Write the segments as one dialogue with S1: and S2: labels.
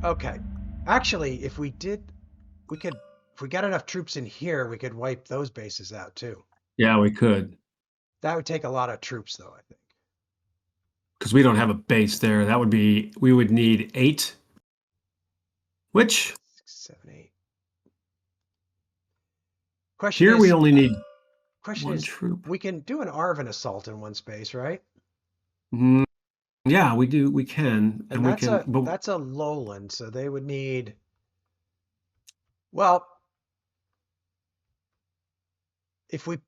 S1: Okay. Actually, if we did, we could, if we got enough troops in here, we could wipe those bases out too.
S2: Yeah, we could.
S1: That would take a lot of troops, though, I think.
S2: Because we don't have a base there. That would be, we would need 8, which
S1: 6, 7, 8. Question
S2: here we
S1: is,
S2: only need
S1: question
S2: 1
S1: is,
S2: troop.
S1: we can do an Arvin assault in one space, right?
S2: Mm, yeah, we do. We can,
S1: And
S2: and we can. But
S1: that's a lowland, so they would need. Well, if we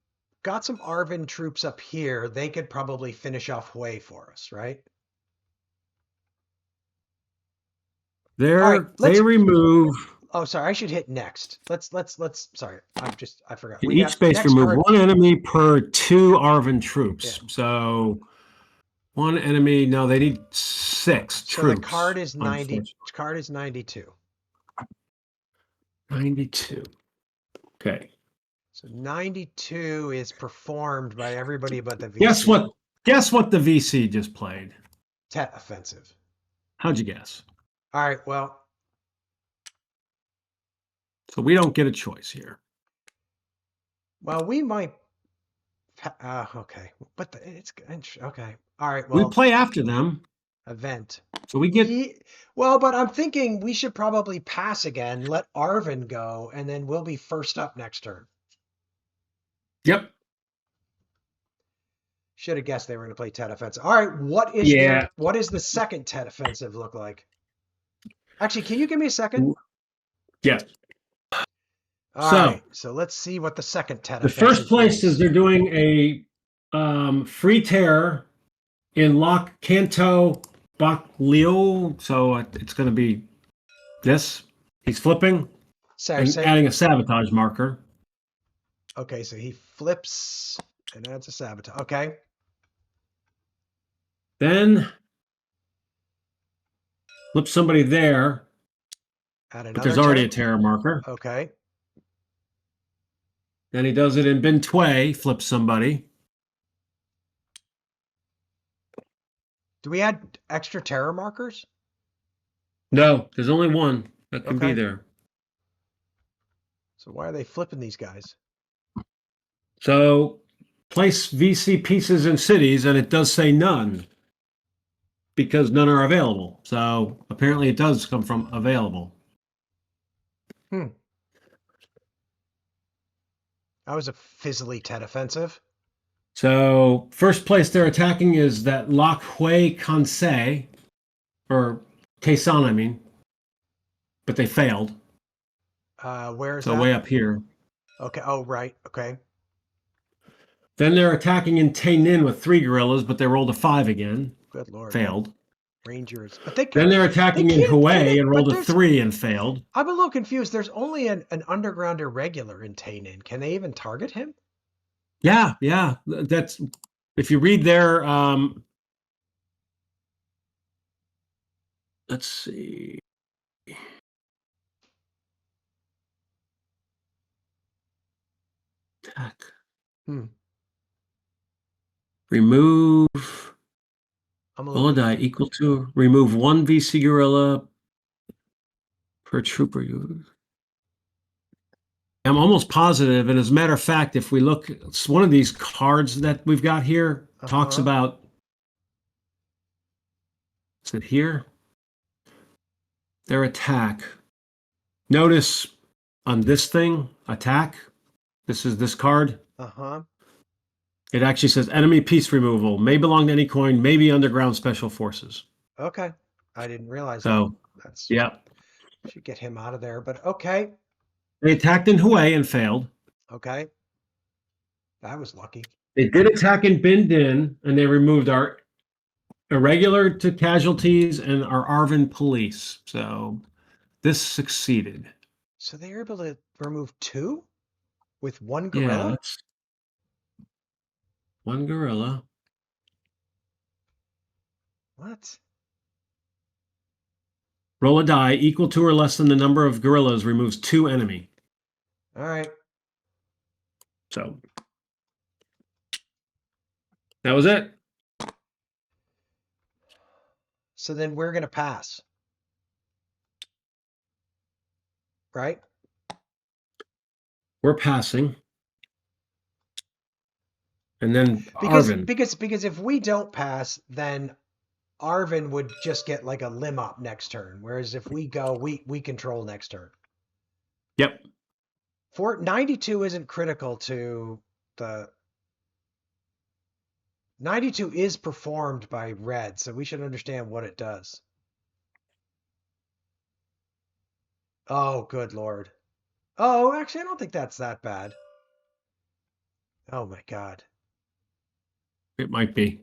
S1: got some Arvin troops up here, they could probably finish off Hue for us, right? All right,
S2: they remove.
S1: Oh, sorry, I should hit next. Let's. Sorry, I forgot.
S2: In
S1: We
S2: each
S1: got
S2: space,
S1: next
S2: remove
S1: card.
S2: 1 enemy per 2 Arvin
S1: Yeah.
S2: troops. So 1 enemy. No, they need 6
S1: So the
S2: troops.
S1: card is 90.
S2: Unfortunately.
S1: Card is 92.
S2: 92. Okay.
S1: So 92 is performed by everybody but the VC.
S2: Guess what? Guess what the VC just played?
S1: Tet offensive.
S2: How'd you guess?
S1: All right. Well,
S2: So we don't get a choice here.
S1: we might. Okay, but it's okay. All right. Well,
S2: We play after them.
S1: Event.
S2: So we get.
S1: Well, but I'm thinking we should probably pass again, let Arvin go, and then we'll be first up next turn.
S2: Yep.
S1: Should have guessed they were going to play Tet offensive. All right, what is the second Tet offensive look like? Actually, can you give me a second?
S2: Yes.
S1: All right, so let's see what the second Tet offensive is.
S2: The first place is they're doing a free terror in Lac Canto Bac Leo. So it's going to be this. He's flipping and adding a sabotage marker.
S1: Okay, so he flips and adds a sabotage. Okay.
S2: Then flip somebody there. But there's already a terror marker.
S1: Okay.
S2: Then he does it in Bin Tway, flips somebody.
S1: Do we add extra terror markers?
S2: No, there's only one that can be there.
S1: So why are they flipping these guys?
S2: So place VC pieces in cities, and it does say none because none are available. So apparently it does come from available.
S1: That was a fizzly Tet offensive.
S2: So first place they're attacking is that Lac Hue Kansai, or Quezon, I mean. But they failed.
S1: Where is
S2: that?
S1: So
S2: way up here.
S1: Okay. Oh, right. Okay.
S2: Then they're attacking in Tay Ninh with 3 guerrillas, but they rolled a 5 again.
S1: Good Lord.
S2: Failed.
S1: Rangers. But
S2: then they're attacking in Hue and rolled a 3 and failed.
S1: I'm a little confused. There's only an underground irregular in Tay Ninh. Can they even target him?
S2: Yeah. That's if you read their let's see. Attack. Remove die equal to remove 1 VC gorilla per trooper used. I'm almost positive, and as a matter of fact, if we look, it's one of these cards that we've got here talks about. Is it here? Their attack. Notice on this thing, attack. This is this card. It actually says enemy piece removal. May belong to any coin. May be underground special forces.
S1: Okay, I didn't realize
S2: that.
S1: That's should get him out of there. But okay.
S2: They attacked in Hue and failed.
S1: Okay. That was lucky.
S2: They did attack in Bin Din, and they removed our irregular to casualties and our Arvin police. So this succeeded.
S1: So they were able to remove 2 with 1 gorilla?
S2: Yeah, 1 gorilla.
S1: What?
S2: Roll a die equal to or less than the number of gorillas removes 2 enemy.
S1: All right.
S2: So that was it.
S1: So then we're going to pass. right?
S2: We're passing. And then
S1: because
S2: Arvin.
S1: because if we don't pass, then Arvin would just get like a limb up next turn. Whereas if we go, we control next turn.
S2: Yep.
S1: 92 isn't critical to the 92 is performed by red, so we should understand what it does. Oh, good Lord. Oh, actually, I don't think that's that bad. Oh my God.
S2: It might be.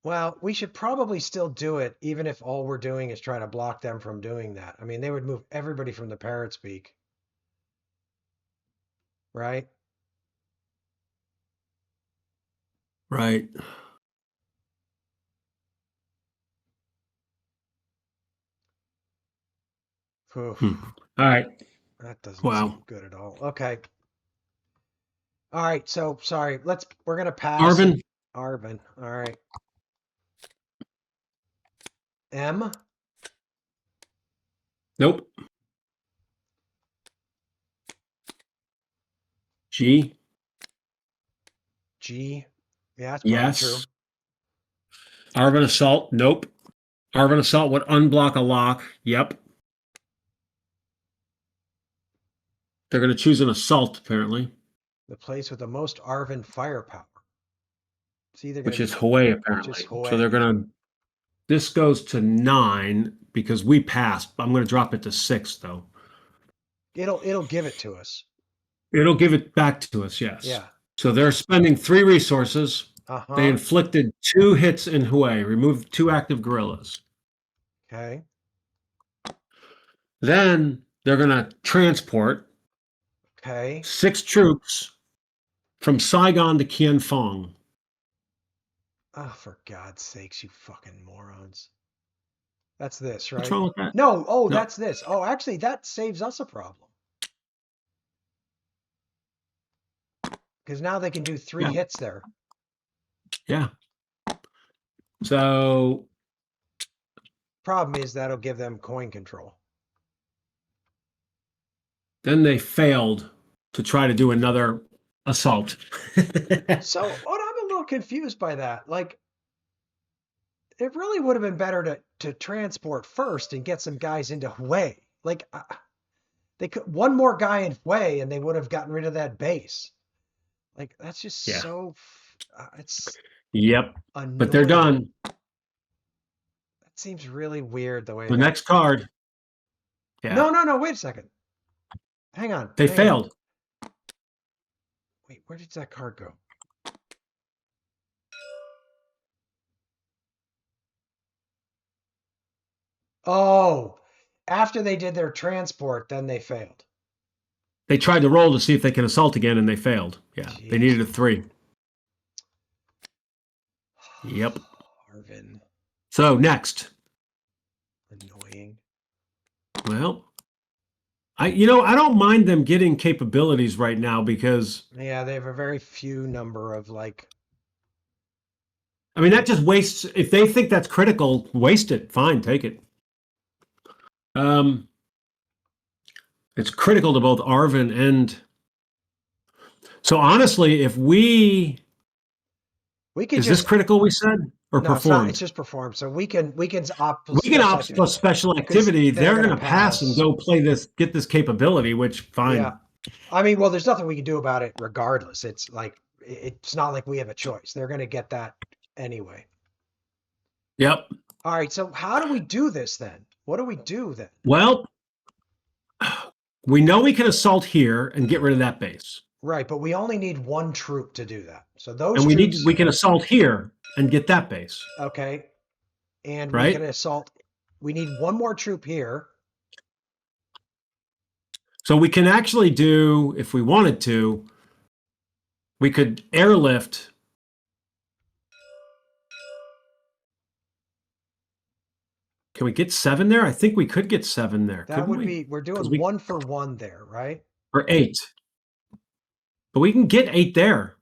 S1: Well, we should probably still do it, even if all we're doing is trying to block them from doing that. I mean, they would move everybody from the parrot's beak. Right?
S2: Right. All right.
S1: That doesn't seem good at all. Okay. All right. So sorry. We're gonna pass.
S2: Arvin.
S1: Arvin. All right. M.
S2: Nope. G.
S1: G. Yeah, that's probably true.
S2: Arvin assault. Nope. Arvin assault would unblock a lock. Yep. They're going to choose an assault, apparently.
S1: The place with the most Arvin firepower.
S2: Which is Hawaii, apparently. So they're going to... This goes to 9 because we passed. I'm going to drop it to 6, though.
S1: It'll give it to us.
S2: It'll give it back to us, yes.
S1: Yeah.
S2: So they're spending 3 resources. They inflicted 2 hits in Hawaii, removed 2 active guerrillas.
S1: Okay.
S2: Then they're going to transport 6 troops from Saigon to Kien Phong.
S1: Oh, for God's sakes, you fucking morons. That's this, right?
S2: What's wrong with that?
S1: No. Oh, no. That's this. Oh, actually, that saves us a problem. Because now they can do 3 hits there.
S2: Yeah. So...
S1: Problem is that'll give them coin control.
S2: Then they failed to try to do another assault.
S1: So, I'm a little confused by that. Like, it really would have been better to transport first and get some guys into Hue. Like, they could one more guy in Hue and they would have gotten rid of that base. Like, that's just so. It's.
S2: Yep.
S1: Annoying.
S2: But they're done.
S1: That seems really weird the way.
S2: The next card.
S1: Yeah. No. Wait a second. Hang on.
S2: They failed.
S1: Wait, where did that card go? Oh, after they did their transport, then they failed.
S2: They tried to roll to see if they can assault again, and they failed. Yeah, jeez. They needed a 3. Yep.
S1: Arvin.
S2: So, next.
S1: Annoying.
S2: Well, I don't mind them getting capabilities right now because...
S1: Yeah, they have a very few number of, like...
S2: I mean, that just wastes... If they think that's critical, waste it. Fine, take it. It's critical to both Arvin and... So, honestly, if we could Is this critical, we said? Or performed?
S1: It's not. It's just performed. So we can opt
S2: plus special activity. They're going to pass and go play this, get this capability, which fine.
S1: Yeah. I mean, well, there's nothing we can do about it regardless. It's like, it's not like we have a choice. They're going to get that anyway.
S2: Yep.
S1: All right. So how do we do this then? What do we do then?
S2: Well, we know we can assault here and get rid of that base.
S1: Right, but we only need 1 troop to do that. So those
S2: and we can assault here and get that base.
S1: Okay. And we can assault. We need 1 more troop here.
S2: So we can actually do, if we wanted to, we could airlift. Can we get 7 there? I think we could get 7 there.
S1: That would be, we're doing 1 for 1 there, right?
S2: Or 8. But we can get 8 there.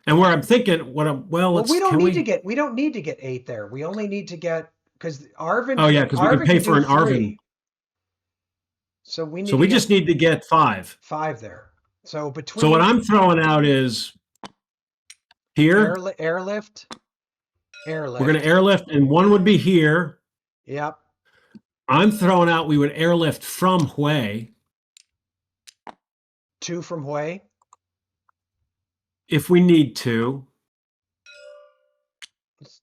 S2: And where I'm thinking, we don't
S1: need to get 8 there. We only need to get, because Arvin.
S2: Oh yeah, because we can pay for an Arvin.
S1: So we need
S2: So
S1: to
S2: we
S1: get
S2: just need to get 5.
S1: 5 there. So
S2: So
S1: between
S2: what I'm throwing out is here.
S1: airlift,
S2: We're going to airlift, and one would be here.
S1: Yep.
S2: I'm throwing out we would airlift from Hue.
S1: 2 from Hue.
S2: If we need to.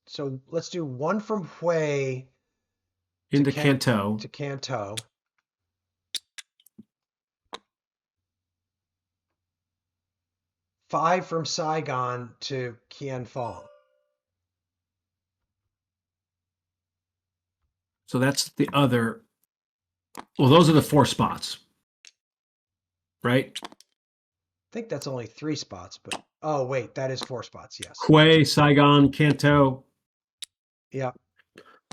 S1: So let's do 1 from Hue
S2: Into Canto.
S1: To Canto. 5 from Saigon to Kien Phong.
S2: So that's the other. Well, those are the 4 spots. Right?
S1: I think that's only 3 spots, but oh wait, that is 4 spots, yes.
S2: Hue, Saigon, Canto.
S1: Yep.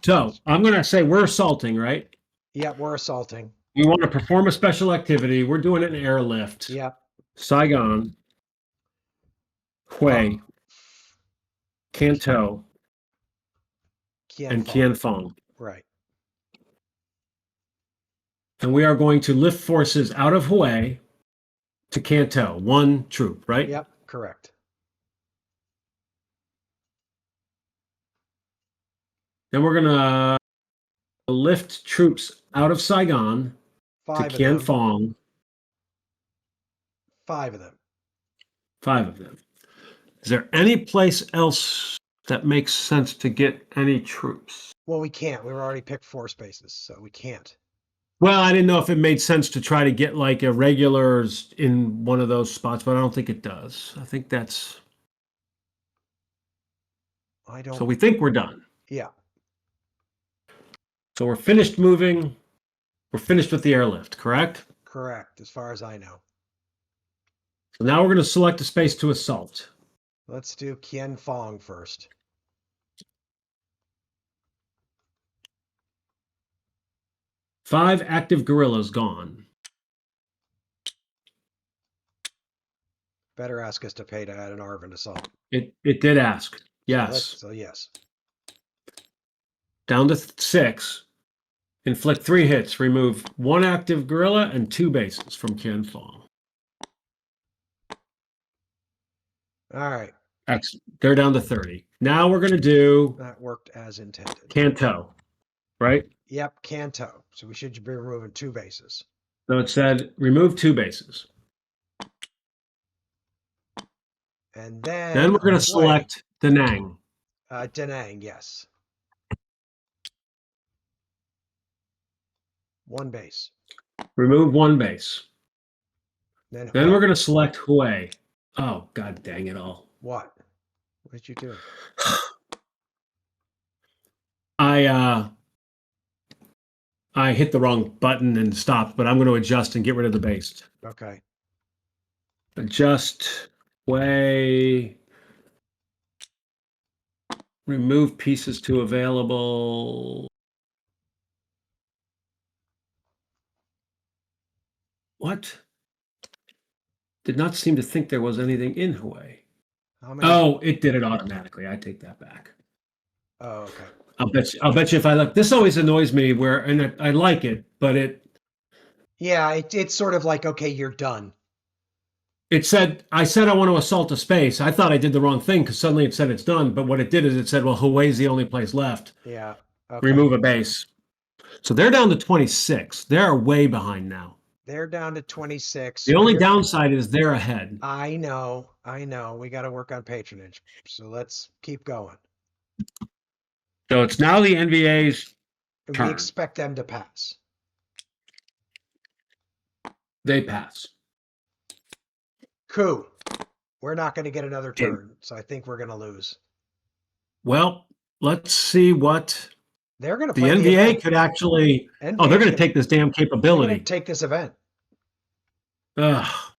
S2: So I'm going to say we're assaulting, right?
S1: Yep, we're assaulting.
S2: We want to perform a special activity. We're doing an airlift.
S1: Yep.
S2: Saigon, Hue, Canto, and Kien Phong.
S1: Right.
S2: And we are going to lift forces out of Hue to Canto. 1 troop, right?
S1: Yep, correct.
S2: Then we're going to lift troops out of Saigon to Kien Phong.
S1: 5 of them.
S2: 5 of them. Is there any place else that makes sense to get any troops?
S1: Well, we can't. We've already picked 4 spaces, so we can't.
S2: Well, I didn't know if it made sense to try to get like irregulars in one of those spots, but I don't think it does. I think that's. So we think we're done.
S1: Yeah.
S2: So we're finished moving. We're finished with the airlift, correct?
S1: Correct, as far as I know.
S2: So now we're going to select a space to assault.
S1: Let's do Kien Phong first.
S2: Five active guerrillas gone.
S1: Better ask us to pay to add an Arvin assault.
S2: It did ask. Yes.
S1: So yes.
S2: Down to 6. Inflict 3 hits. Remove 1 active guerrilla and 2 bases from Kien Phong.
S1: All right.
S2: They're down to 30. Now we're going to do.
S1: That worked as intended.
S2: Canto, right?
S1: Yep, Canto. So we should be removing 2 bases.
S2: So it said remove 2 bases.
S1: And then
S2: we're going to select Da Nang.
S1: Da Nang, yes. 1 base.
S2: Remove 1 base.
S1: Then
S2: we're going to select Hue. Oh, god dang it all.
S1: What? What did you do?
S2: I hit the wrong button and stopped, but I'm going to adjust and get rid of the base.
S1: Okay.
S2: Adjust, Hue. Remove pieces to available. What? Did not seem to think there was anything in Hue. Oh, it did it automatically. I take that back.
S1: Oh, okay.
S2: I'll bet you if I look, this always annoys me and I like it, but it.
S1: Yeah, it's sort of like, okay, you're done.
S2: I said I want to assault a space. I thought I did the wrong thing because suddenly it said it's done. But what it did is it said, well, Hue's the only place left.
S1: Yeah. Okay.
S2: Remove a base. So they're down to 26. They're way behind now.
S1: They're down to 26.
S2: The only downside is they're ahead.
S1: I know. We got to work on patronage. So let's keep going.
S2: So it's now the NVA's turn.
S1: We expect them to pass.
S2: They pass.
S1: Coup. We're not going to get another turn, so I think we're going to lose.
S2: Well, let's see what
S1: they're going to
S2: the NVA could actually. They're going to take this damn capability.
S1: They're going to take this event.
S2: Ugh.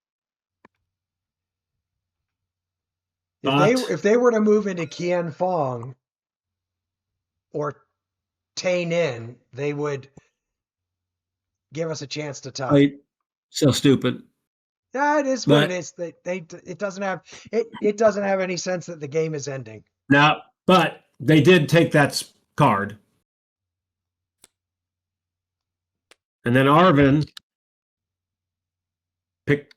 S1: If they were to move into Kien Phong or Tay Ninh, they would give us a chance to tie.
S2: Right. So stupid.
S1: Yeah, it is what it is. It doesn't have any sense that the game is ending.
S2: Now, but they did take that card. And then Arvin pick.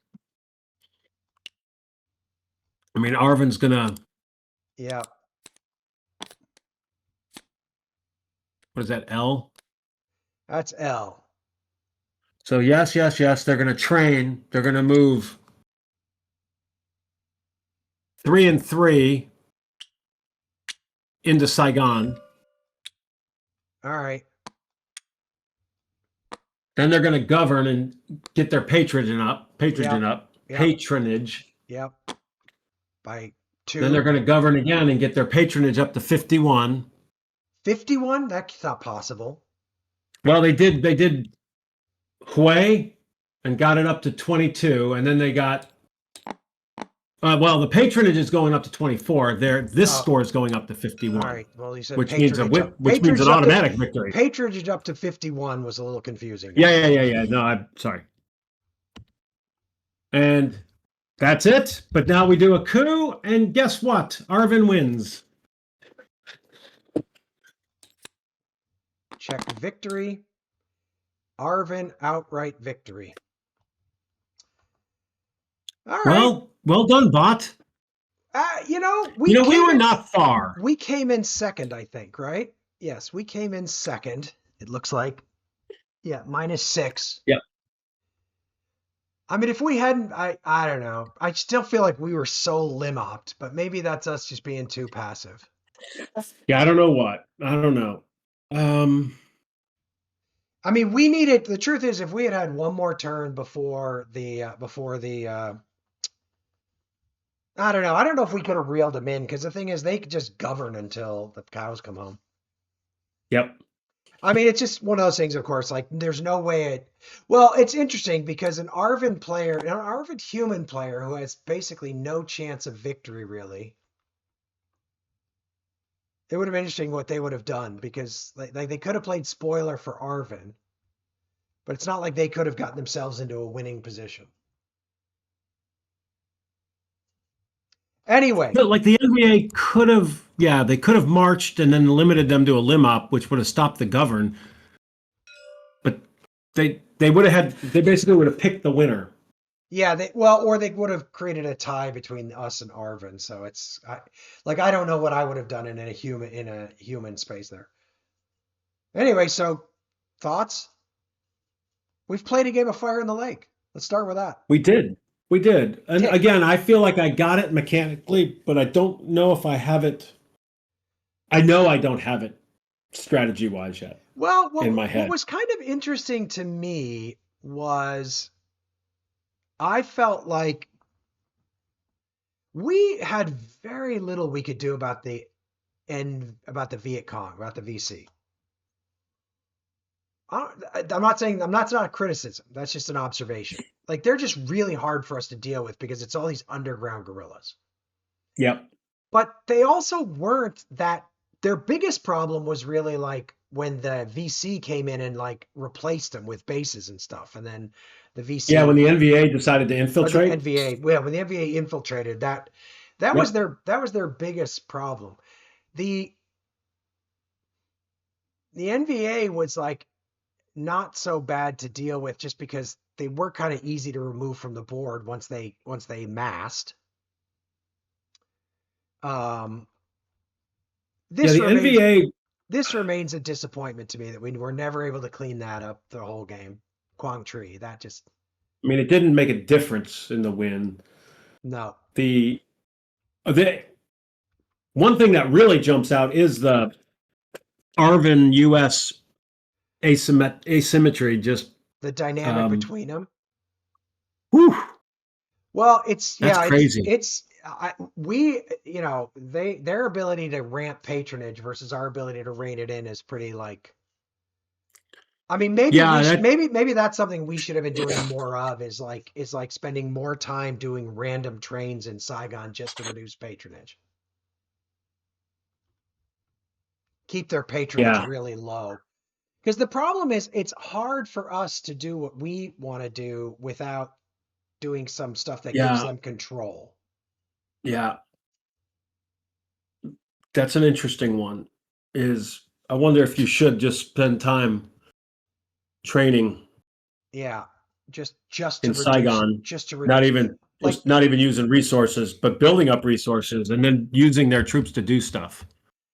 S2: I mean, Arvin's gonna.
S1: Yeah.
S2: What is that? L.
S1: That's L.
S2: So yes, yes, yes. They're gonna train. They're gonna move 3 and 3 into Saigon.
S1: All right.
S2: Then they're going to govern and get their patronage up.
S1: Yep.
S2: Patronage.
S1: Yep. By 2.
S2: Then they're going to govern again and get their patronage up to 51.
S1: 51? That's not possible.
S2: Well, they did Hue and got it up to 22, and then they got. Well, the patronage is going up to 24. This score is going up to 51.
S1: All right. Well, you said
S2: which means an
S1: patronage
S2: automatic victory.
S1: Patronage up to 51 was a little confusing.
S2: Yeah. No, I'm sorry. And that's it. But now we do a coup, and guess what? Arvin wins.
S1: Check victory. Arvin outright victory. All right.
S2: Well done, bot.
S1: We
S2: were not far.
S1: We came in second, I think, right? Yes, we came in second. It looks like. Yeah, -6.
S2: Yeah.
S1: I mean, if we hadn't, I don't know. I still feel like we were so lim-opped, but maybe that's us just being too passive.
S2: Yeah, I don't know what. I don't know.
S1: I mean, we needed. The truth is, if we had one more turn before the I don't know. I don't know if we could have reeled them in, because the thing is, they could just govern until the cows come home.
S2: Yep.
S1: I mean, it's just one of those things, of course, like there's no way well, it's interesting because an Arvin human player who has basically no chance of victory, really. It would have been interesting what they would have done, because like they could have played spoiler for Arvin, but it's not like they could have gotten themselves into a winning position. Anyway.
S2: But like the NBA could have, they could have marched and then limited them to a lim-op, which would have stopped the govern. But they basically would have picked the winner.
S1: Yeah, or they would have created a tie between us and Arvin. So it's I don't know what I would have done in a human space there. Anyway, so thoughts? We've played a game of Fire in the Lake. Let's start with that.
S2: We did. And again, I feel like I got it mechanically, but I don't know if I have it. I know I don't have it strategy-wise yet.
S1: Well,
S2: in my head.
S1: What was kind of interesting to me was I felt like we had very little we could do about the Viet Cong, about the VC. I'm not saying that's not a criticism. That's just an observation. Like, they're just really hard for us to deal with because it's all these underground guerrillas.
S2: Yep.
S1: But they also weren't that. Their biggest problem was really like when the VC came in and like replaced them with bases and stuff, and then the VC.
S2: Yeah, when the NVA decided to infiltrate.
S1: When the NVA infiltrated, that was their biggest problem. The NVA was like not so bad to deal with just because they were kind of easy to remove from the board once they massed. This remains a disappointment to me that we were never able to clean that up the whole game. Quang Tri, that just.
S2: I mean, it didn't make a difference in the win.
S1: No.
S2: The one thing that really jumps out is the Arvin US asymmetry, just
S1: the dynamic between them.
S2: Whew.
S1: Well,
S2: that's crazy.
S1: Their ability to ramp patronage versus our ability to rein it in is pretty like. I mean, maybe that's something we should have been doing more of, is like spending more time doing random trains in Saigon just to reduce patronage. Keep their patronage really low. Because the problem is, it's hard for us to do what we want to do without doing some stuff that gives them control.
S2: Yeah. That's an interesting one. I wonder if you should just spend time training.
S1: Yeah. just to
S2: in
S1: reduce
S2: Saigon,
S1: just to
S2: not
S1: reduce
S2: even
S1: like
S2: just not even using resources, but building up resources and then using their troops to do stuff.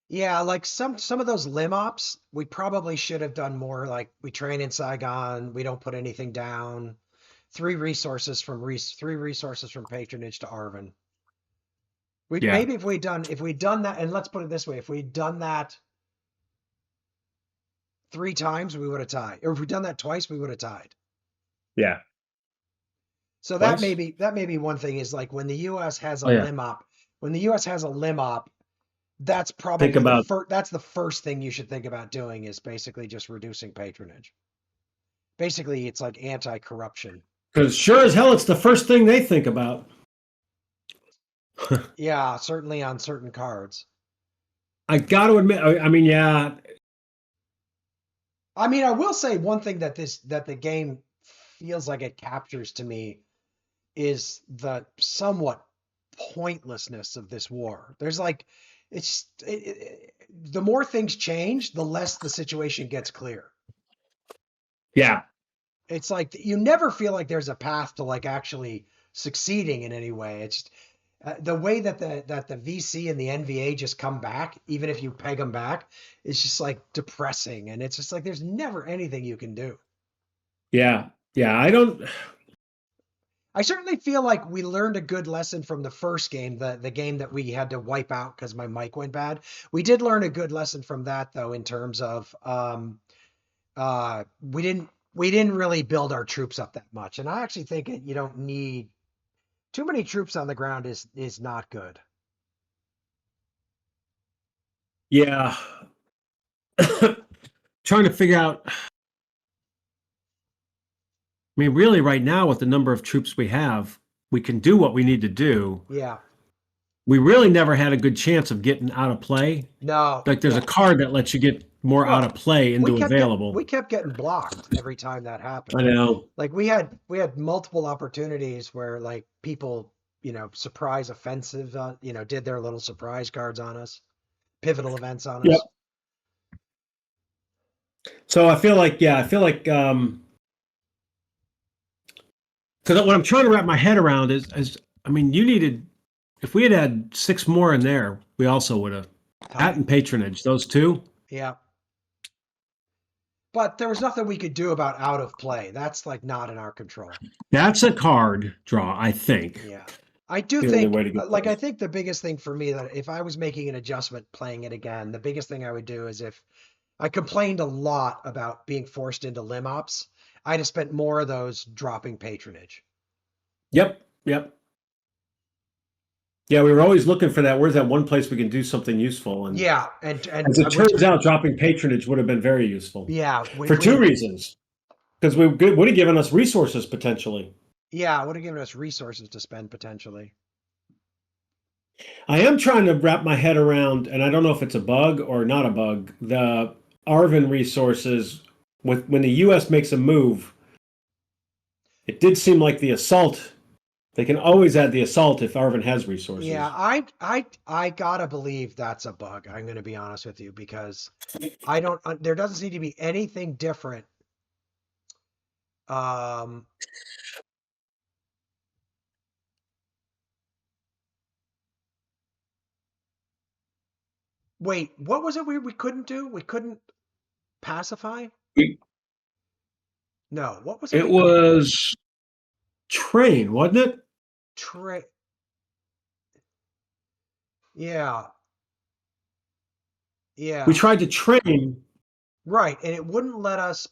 S1: yeah, like some of those lim ops, we probably should have done more. Like we train in Saigon, we don't put anything down. Three resources from patronage to Arvin. We
S2: Yeah,
S1: maybe if we'd done that, and let's put it this way, if we'd done that 3 times, we would have tied. Or if we'd done that twice, we would have tied.
S2: yeah,
S1: So
S2: twice.
S1: that may be one thing is like when the US has a
S2: Oh yeah,
S1: lim op, when the US has a lim op, that's
S2: think
S1: probably
S2: about
S1: that's the first thing you should think about doing is basically just reducing patronage. Basically, it's like anti-corruption.
S2: because sure as hell, it's the first thing they think about.
S1: Yeah, certainly on certain cards.
S2: I got to admit, I mean, yeah,
S1: I mean, I will say one thing that the game feels like it captures to me is the somewhat pointlessness of this war. There's like the more things change, the less the situation gets clear.
S2: yeah,
S1: It's like you never feel like there's a path to like actually succeeding in any way. It's just, the way that the VC and the NVA just come back, even if you peg them back, it's just like depressing, and it's just like there's never anything you can do.
S2: yeah, yeah. I don't.
S1: I certainly feel like we learned a good lesson from the first game, the game that we had to wipe out because my mic went bad. We did learn a good lesson from that though, in terms of we didn't really build our troops up that much, and I actually think you don't need too many troops on the ground is not good.
S2: Yeah, trying to figure out. I mean, really, right now, with the number of troops we have, we can do what we need to do.
S1: Yeah.
S2: We really never had a good chance of getting out of play.
S1: No.
S2: Like, there's a
S1: No.
S2: card that lets you get more out
S1: Well,
S2: of play into available.
S1: we kept getting blocked every time that
S2: I
S1: happened.
S2: know.
S1: Like we had multiple opportunities where like people, surprise offensive, did their little surprise cards on us, pivotal events on
S2: Yep.
S1: us.
S2: So I feel like, yeah, I feel like, because what I'm trying to wrap my head around is, I mean, you needed, if we had had 6 more in there, we also would have. That
S1: Tied.
S2: and patronage, those two.
S1: Yeah. But there was nothing we could do about out of play. That's like not in our control.
S2: That's a card draw, I think.
S1: Yeah. I do
S2: The only
S1: think,
S2: way to get
S1: like, I
S2: those.
S1: think the biggest thing for me that if I was making an adjustment playing it again, the biggest thing I would do is if I complained a lot about being forced into lim ops, I'd have spent more of those dropping patronage.
S2: Yep, yep. Yeah, we were always looking for that. Where's that one place we can do something useful? And
S1: Yeah.
S2: as it turns out, dropping patronage would have been very useful
S1: yeah,
S2: for
S1: if we
S2: two
S1: had,
S2: reasons. Because we would have given us resources potentially.
S1: yeah, it would have given us resources to spend potentially.
S2: I am trying to wrap my head around, and I don't know if it's a bug or not a bug, the Arvin resources with when the US makes a move, it did seem like the assault, they can always add the assault if Arvin has
S1: Yeah,
S2: resources.
S1: I gotta believe that's a bug. I'm gonna be honest with you because I don't. There doesn't seem to be anything different. Um, Wait, what was it we couldn't do? We couldn't pacify? No, what was it
S2: It
S1: we couldn't
S2: was train, wasn't it?
S1: tra Yeah,
S2: We
S1: yeah.
S2: tried to train.
S1: Right, and it wouldn't let us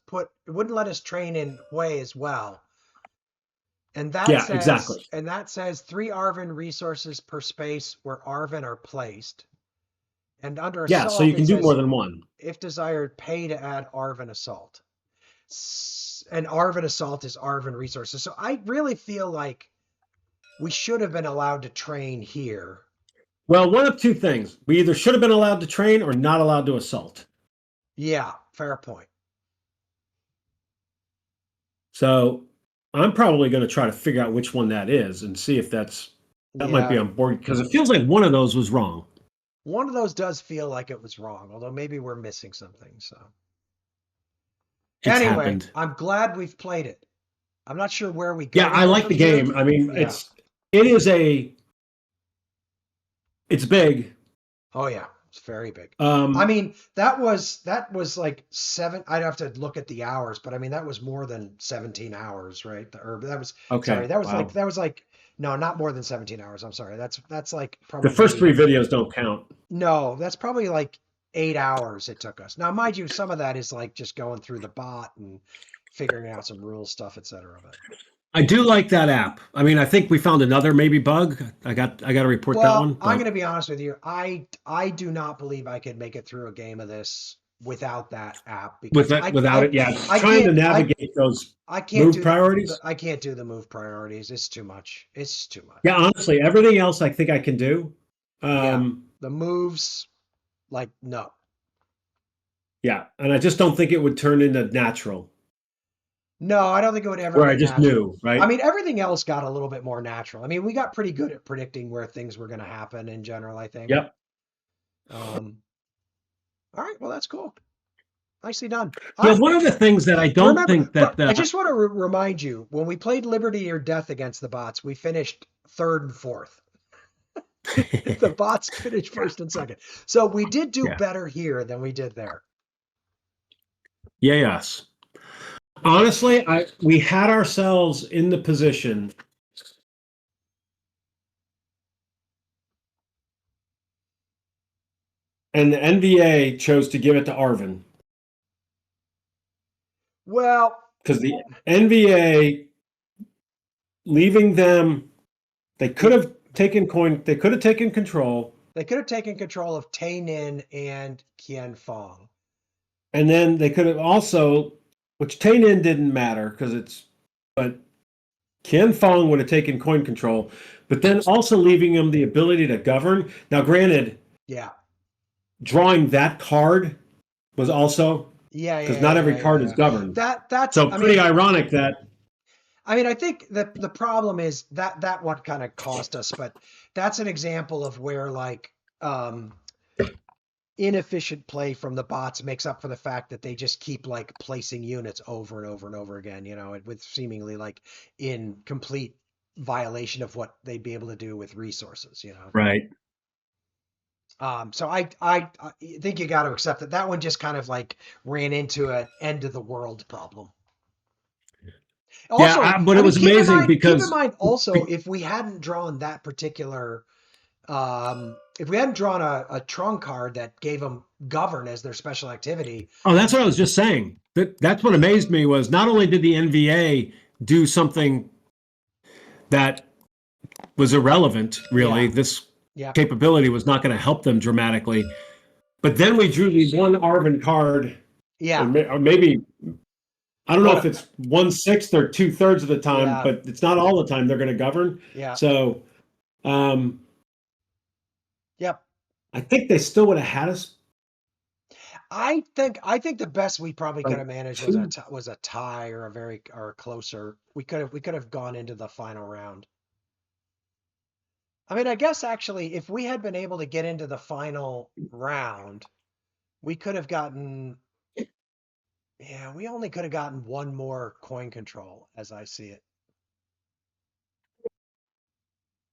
S1: train in Hue as well.
S2: Yeah, exactly.
S1: And that says 3 Arvin resources per space where Arvin are placed. And under
S2: Yeah, so
S1: assault
S2: you
S1: it
S2: can do more
S1: says
S2: than one.
S1: if desired pay to add Arvin assault. And Arvin assault is Arvin resources. So I really feel like we should have been allowed to train here.
S2: Well, one of two things. We either should have been allowed to train or not allowed to assault.
S1: Yeah, fair point.
S2: So I'm probably going to try to figure out which one that is and see if that might be
S1: Yeah,
S2: on board because it feels like one of those was wrong.
S1: one of those does feel like it was wrong, although maybe we're missing something. So
S2: It's
S1: anyway,
S2: happened.
S1: I'm glad we've played it. I'm not sure where we
S2: Yeah,
S1: go to
S2: I
S1: here
S2: like
S1: from
S2: the
S1: here.
S2: game. I mean,
S1: Yeah.
S2: it's big.
S1: Oh yeah, it's very big. I
S2: Um,
S1: mean, that was like seven. I'd have to look at the hours, but I mean that was more than 17 hours, right? Or that was sorry,
S2: okay,
S1: that
S2: wow.
S1: was like no, not more than 17 hours. I'm sorry. That's like
S2: The first
S1: probably
S2: three videos don't count.
S1: no, that's probably like 8 hours it took us. Now, mind you, some of that is like just going through the bot and figuring out some rule stuff, etc. But
S2: I do like that app. I mean, I think we found another maybe bug. I got to report that
S1: well,
S2: one,
S1: I'm
S2: but
S1: gonna be honest with you. I do not believe I could make it through a game of this without that app
S2: with
S1: because
S2: that without it, yeah,
S1: I
S2: trying to
S1: can't
S2: navigate those
S1: I can't
S2: move
S1: do
S2: priorities.
S1: I can't do the move priorities. It's too much. It's too
S2: Yeah,
S1: much.
S2: honestly, everything else I think I can do.
S1: Yeah,
S2: Um,
S1: the moves like no.
S2: yeah, and I just don't think it would turn into natural
S1: No, I don't think it would ever
S2: where I
S1: get
S2: just
S1: natural.
S2: knew,
S1: I
S2: right?
S1: mean, everything else got a little bit more natural. I mean, we got pretty good at predicting where things were going to happen in general, I think.
S2: Yep.
S1: Um, all right, well, that's cool. Nicely done.
S2: Yeah,
S1: I
S2: one of the things that I don't
S1: remember,
S2: think
S1: but
S2: that
S1: I just want to remind you when we played Liberty or Death against the bots, we finished third and fourth. The bots finished first and second. So we did do
S2: yeah,
S1: better here than we did there.
S2: yeah, yes. Honestly, I we had ourselves in the position, and the NVA chose to give it to Arvin
S1: Well,
S2: because the NVA leaving them, they could
S1: the
S2: have taken coin, they could have taken control,
S1: they could have taken control of Tay Nin and Qian Fong.
S2: and then they could have also, which Tainin didn't matter because it's, but Qian Fong would have taken coin control, but then also leaving him the ability to govern. Now, granted,
S1: Yeah.
S2: drawing that card was also
S1: Yeah,
S2: because
S1: yeah,
S2: not every
S1: yeah, yeah,
S2: card is
S1: yeah.
S2: governed.
S1: That's
S2: So pretty ironic that
S1: I mean I think that the problem is that what kind of cost us, but that's an example of where like um inefficient play from the bots makes up for the fact that they just keep like placing units over and over and over again, you know, with seemingly like in complete violation of what they'd be able to do with resources, you know.
S2: right.
S1: So I think you got to accept that that one just kind of like ran into an end of the world problem.
S2: Yeah,
S1: Also,
S2: but
S1: I
S2: it
S1: mean,
S2: was amazing
S1: keep in
S2: because
S1: mind also if we hadn't drawn that particular, if we hadn't drawn a trunk card that gave them govern as their special activity,
S2: oh, that's what I was just saying. That's what amazed me was not only did the NVA do something that was irrelevant, really,
S1: yeah,
S2: this
S1: yeah,
S2: capability was not going to help them dramatically. But then we drew the one Arvin card,
S1: yeah,
S2: or maybe I don't know if
S1: what,
S2: it's 1/6 or 2/3 of the time,
S1: yeah,
S2: but it's not all the time they're going to govern.
S1: yeah,
S2: So um,
S1: yep.
S2: I think they still would have had us
S1: I think the best we probably could
S2: like
S1: have managed was
S2: two.
S1: was a tie or a very or a closer. We could have gone into the final round. I mean, I guess actually, if we had been able to get into the final round, we could have gotten. Yeah, we only could have gotten one more coin control, as I see it.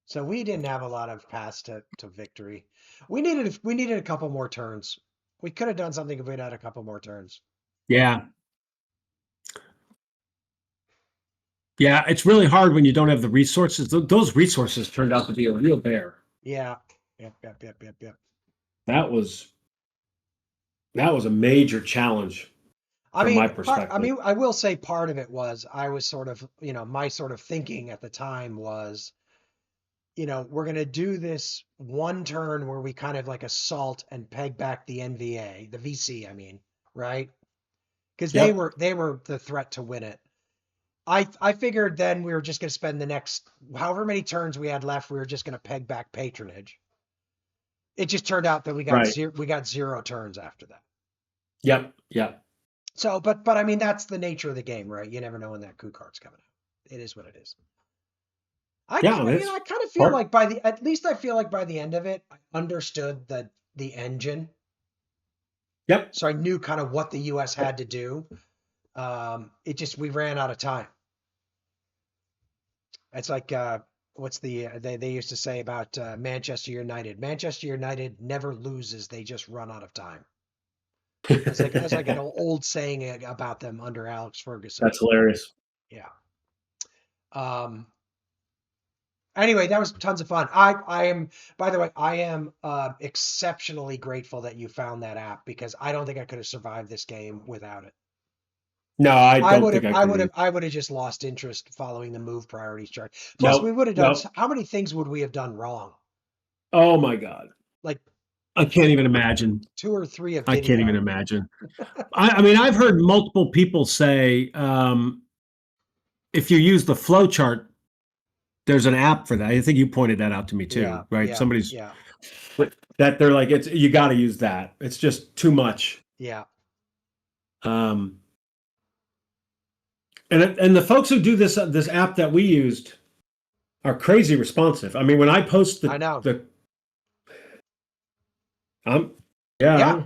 S1: So we didn't have a lot of paths to victory. We needed a couple more turns. We could have done something if we'd had a couple more turns.
S2: Yeah. Yeah. It's really hard when you don't have the resources. Those resources turned out to be a real bear.
S1: Yeah. Yep. Yep. Yep. Yep. Yep.
S2: That was that was a major challenge
S1: I
S2: from my
S1: mean,
S2: perspective.
S1: I will say part of it was I was sort of, you know, my sort of thinking at the time was, you know, we're going to do this one turn where we kind of like assault and peg back the NVA, the VC, I mean, right? Because
S2: Yep.
S1: they were the threat to win it. I figured then we were just going to spend the next however many turns we had left, we were just going to peg back patronage. It just turned out that
S2: Right.
S1: we got zero turns after that.
S2: Yep. Yep.
S1: So, but I mean that's the nature of the game, right? You never know when that coup card's coming out. It is what it is.
S2: Yeah.
S1: You know,
S2: It's
S1: I kind of feel
S2: part.
S1: like by the at least I feel like by the end of it, I understood the engine,
S2: Yep.
S1: so I knew kind of what the U.S. had to do. It just we ran out of time. It's like what's they used to say about Manchester United. Manchester United never loses; they just run out of time. That's like an old saying about them under Alex Ferguson.
S2: That's hilarious.
S1: Yeah. Um, Anyway, that was tons of fun. I am, by the way, I am exceptionally grateful that you found that app because I don't think I could have survived this game without it.
S2: No, I
S1: I
S2: don't
S1: would
S2: think
S1: have,
S2: I
S1: I
S2: could
S1: would have,
S2: either.
S1: I would have just lost interest following the move priorities chart. Plus, we
S2: Nope,
S1: would have done,
S2: nope.
S1: how many things would we have done wrong?
S2: Oh my God.
S1: Like
S2: I can't even imagine.
S1: two or three of
S2: I can't even
S1: video.
S2: imagine. I mean, I've heard multiple people say if you use the flow chart, there's an app for that. I think you pointed that out to me
S1: Yeah,
S2: too, right?
S1: yeah,
S2: Somebody's
S1: yeah,
S2: that they're like, it's you got to use that. It's just too much.
S1: yeah.
S2: Um, and the folks who do this app that we used are crazy responsive. I mean, when I post
S1: I know.
S2: the um, yeah,
S1: Yeah.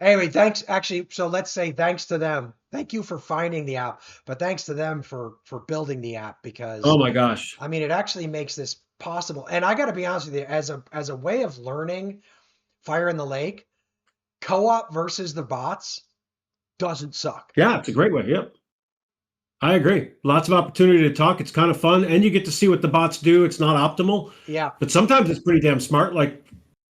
S1: Anyway, thanks. Actually, so let's say thanks to them. Thank you for finding the app, but thanks to them for building the app
S2: oh
S1: because
S2: my gosh,
S1: I mean, it actually makes this possible. And I got to be honest with you, as a way of learning Fire in the Lake, co-op versus the bots doesn't suck.
S2: yeah, it's a great way. Yep. I agree. Lots of opportunity to talk. It's kind of fun, and you get to see what the bots do. It's not optimal,
S1: Yeah.
S2: but sometimes it's pretty damn smart. Like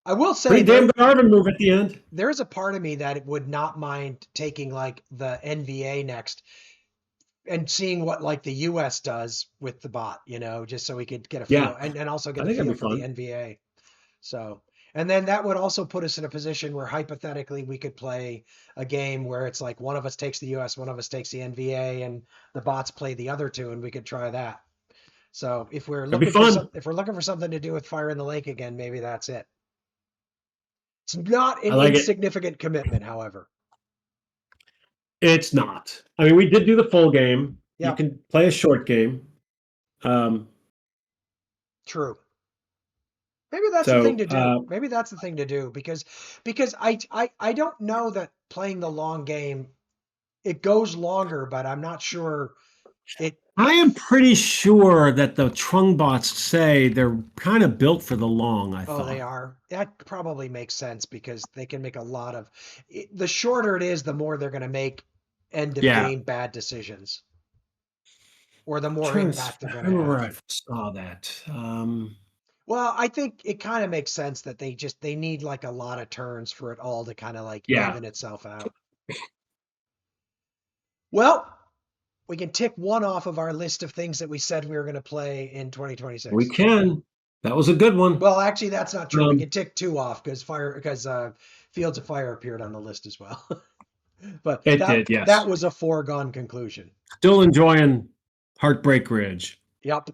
S1: I will say
S2: pretty damn good Arvin move at the end.
S1: there's a part of me that would not mind taking like the NVA next and seeing what like the US does with the bot, just so we could get a
S2: Yeah,
S1: feel and also get
S2: I
S1: a
S2: think that'd
S1: feel
S2: be
S1: for the
S2: fun.
S1: NVA. So, and then that would also put us in a position where hypothetically we could play a game where it's like one of us takes the US, one of us takes the NVA, and the bots play the other two, and we could try that. So
S2: That'd be fun.
S1: if we're looking for something to do with Fire in the Lake again, maybe that's it. It's not
S2: I
S1: an
S2: like it.
S1: insignificant commitment, however.
S2: It's not. I mean, we did do the full game. You
S1: Yep,
S2: can play a short game. Um,
S1: true. Maybe that's the thing
S2: so
S1: to do. Maybe that's the thing to do because I don't know that playing the long game it goes longer, but I'm not sure it.
S2: I am pretty sure that the Trungbots say they're kind of built for the long, I
S1: Oh, they
S2: thought.
S1: are. That probably makes sense because they can make a lot of. The shorter it is, the more they're going to make end of
S2: Yeah.
S1: game bad decisions, or the more
S2: Trying to,
S1: impact they're
S2: I
S1: going to
S2: remember
S1: have.
S2: where I saw that.
S1: Well, I think it kind of makes sense that they need like a lot of turns for it all to kind of like
S2: Yeah,
S1: even itself out. Well, we can tick one off of our list of things that we said we were going to play in
S2: we
S1: 2026.
S2: can. That was a good one.
S1: Well, actually, that's not true. We
S2: Um,
S1: can tick two off because Fields of Fire appeared on the list as well. But
S2: it
S1: that
S2: did, yes.
S1: that was a foregone conclusion.
S2: Still enjoying Heartbreak Ridge.
S1: Yep.